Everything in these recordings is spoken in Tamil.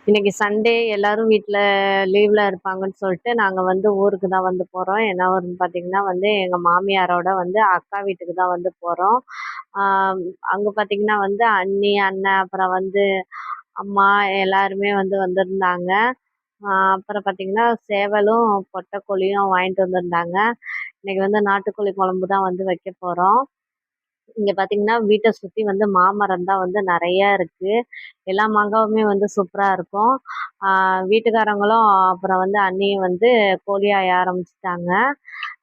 இன்னைக்கு சண்டே எல்லாரும் வீட்ல லீவ்ல இருப்பாங்கன்னு சொல்லிட்டு நாங்க வந்து ஊருக்கு தான் வந்து போறோம். என்ன ஊருன்னு பார்த்தீங்கன்னா வந்து எங்க மாமியாரோட வந்து அக்கா வீட்டுக்கு தான் வந்து போறோம். ஆம், அங்க பார்த்தீங்கன்னா வந்து அண்ணி, அண்ணன் அப்புறம் வந்து அம்மா எல்லாருமே வந்து வந்திருந்தாங்க. அப்புறம் பார்த்தீங்கன்னா சேவலும், பொட்டக்கோழியும் வாங்கிட்டு வந்திருந்தாங்க. இன்னைக்கு வந்து நாட்டுக்கோழி குழம்பு தான் வந்து வைக்க போறோம். இங்க பார்த்தீங்கன்னா, வீட்ட சுத்தி வந்து மாமரம் தான் வந்து நெறைய இருக்கு. எல்லா மாங்காவுமே வந்து சூப்பரா இருக்கும். ஆ வீட்டுக்காரங்களும், அப்புறம் வந்து அண்ணியும் வந்து கோழி ஆய ஆரம்பிச்சுட்டாங்க.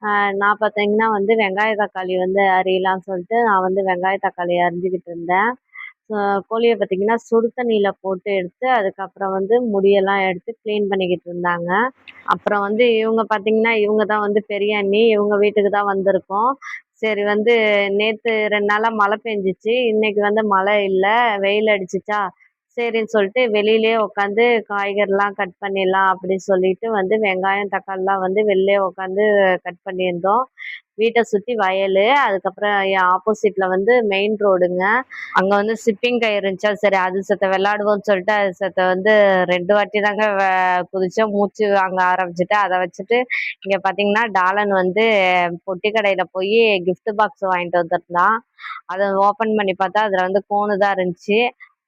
அ நான் பார்த்தீங்கன்னா வந்து வெங்காய, தக்காளி வந்து அரியலான்னு சொல்லிட்டு, நான் வந்து வெங்காய, தக்காளி அரிஞ்சுக்கிட்டு இருந்தேன். அ கோழிய பார்த்தீங்கன்னா, சுடு தண்ணீல போட்டு எடுத்து, அதுக்கப்புறம் வந்து முடியெல்லாம் எடுத்து கிளீன் பண்ணிக்கிட்டு இருந்தாங்க. அப்புறம் வந்து இவங்க பார்த்தீங்கன்னா, இவங்க தான் வந்து பெரிய அண்ணி. இவங்க வீட்டுக்கு தான் வந்திருக்கோம். சரி வந்து நேத்து 2 நாளா மழை பெஞ்சுச்சு. இன்னைக்கு வந்து மழை இல்ல. வெயில் அடிச்சுச்சா, சரின்னு சொல்லிட்டு வெளியிலயே உட்காந்து காய்கறிலாம் கட் பண்ணிடலாம் அப்படின்னு சொல்லிட்டு வந்து வெங்காயம், தக்காளிலாம் வந்து வெளிலயே உட்காந்து கட் பண்ணியிருந்தோம். வீட்ட சுத்தி வயலு. அதுக்கப்புறம் என் ஆப்போசிட்ல வந்து மெயின் ரோடுங்க. அங்க வந்து சிப்பிங் கயிறு இருந்துச்சா, சரி அது செத்த விளையாடுவோம்ன்னு சொல்லிட்டு, அது செத்த வந்து 2 வாட்டி தாங்க குதிச்சேன். மூச்சு வாங்க ஆரம்பிச்சுட்டு, அத வச்சுட்டு இங்க பார்த்தீங்கன்னா, டாலன் வந்து பொட்டி கடையில போயி கிஃப்ட் பாக்ஸ் வாங்கிட்டு வந்திருந்தான். அத ஓப்பன் பண்ணி பார்த்தா, அதுல வந்து கோனு தான் இருந்துச்சு.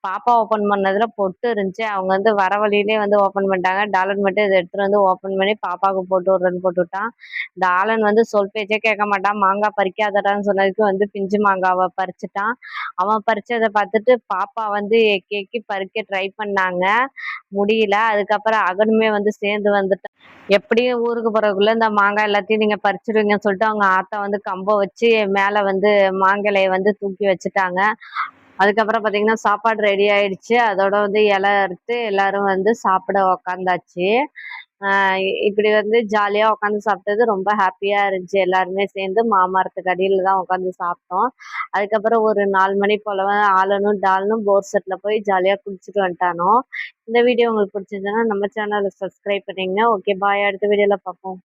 பாப்பா ஓப்பன் பண்ணதுல பொட்டு இருந்துச்சு. அவங்க வந்து வர வழியிலேயே வந்து ஓப்பன் பண்ணிட்டாங்க. டாலன் மட்டும் இத எடுத்துட்டு வந்து ஓப்பன் பண்ணி பாப்பாவுக்கு போட்டு விடுறேன்னு போட்டு விட்டான். டாலன் வந்து சொல் பேச்சே கேட்க மாட்டான். மாங்கா பறிக்காதடான்னு சொன்னதுக்கு வந்து பிஞ்சு மாங்காவ பறிச்சுட்டான். அவன் பறிச்சத பார்த்துட்டு பாப்பா வந்து எக்கி எக்கி பறிக்க ட்ரை பண்ணாங்க. முடியல. அதுக்கப்புறம் அகனுமே வந்து சேர்ந்து வந்துட்டான். எப்படியும் ஊருக்கு போறதுக்குள்ள இந்த மாங்காய் எல்லாத்தையும் நீங்க பறிச்சுடுவீங்கன்னு சொல்லிட்டு அவங்க ஆத்தா வந்து கம்ப வச்சு மேல வந்து மாங்கிளைய வந்து தூக்கி வச்சுட்டாங்க. அதுக்கப்புறம் பார்த்தீங்கன்னா, சாப்பாடு ரெடி ஆயிடுச்சு. அதோட வந்து இலை அறுத்து எல்லாரும் வந்து சாப்பிட உக்காந்தாச்சு. அ இப்படி வந்து ஜாலியா உட்காந்து சாப்பிட்டது ரொம்ப ஹாப்பியா இருந்துச்சு. எல்லாருமே சேர்ந்து மாமரத்துக்கு அடியில தான் உட்காந்து சாப்பிட்டோம். அதுக்கப்புறம் ஒரு 4 மணி போல ஆலனும், டால்னும் போர் செட்ல போய் ஜாலியா குளிச்சுட்டு வந்துட்டானோ. இந்த வீடியோ உங்களுக்கு பிடிச்சிருந்ததுன்னா நம்ம சேனல சப்ஸ்கிரைப் பண்ணிக்கங்க. Okay bye. அடுத்த வீடியோல பார்ப்போம்.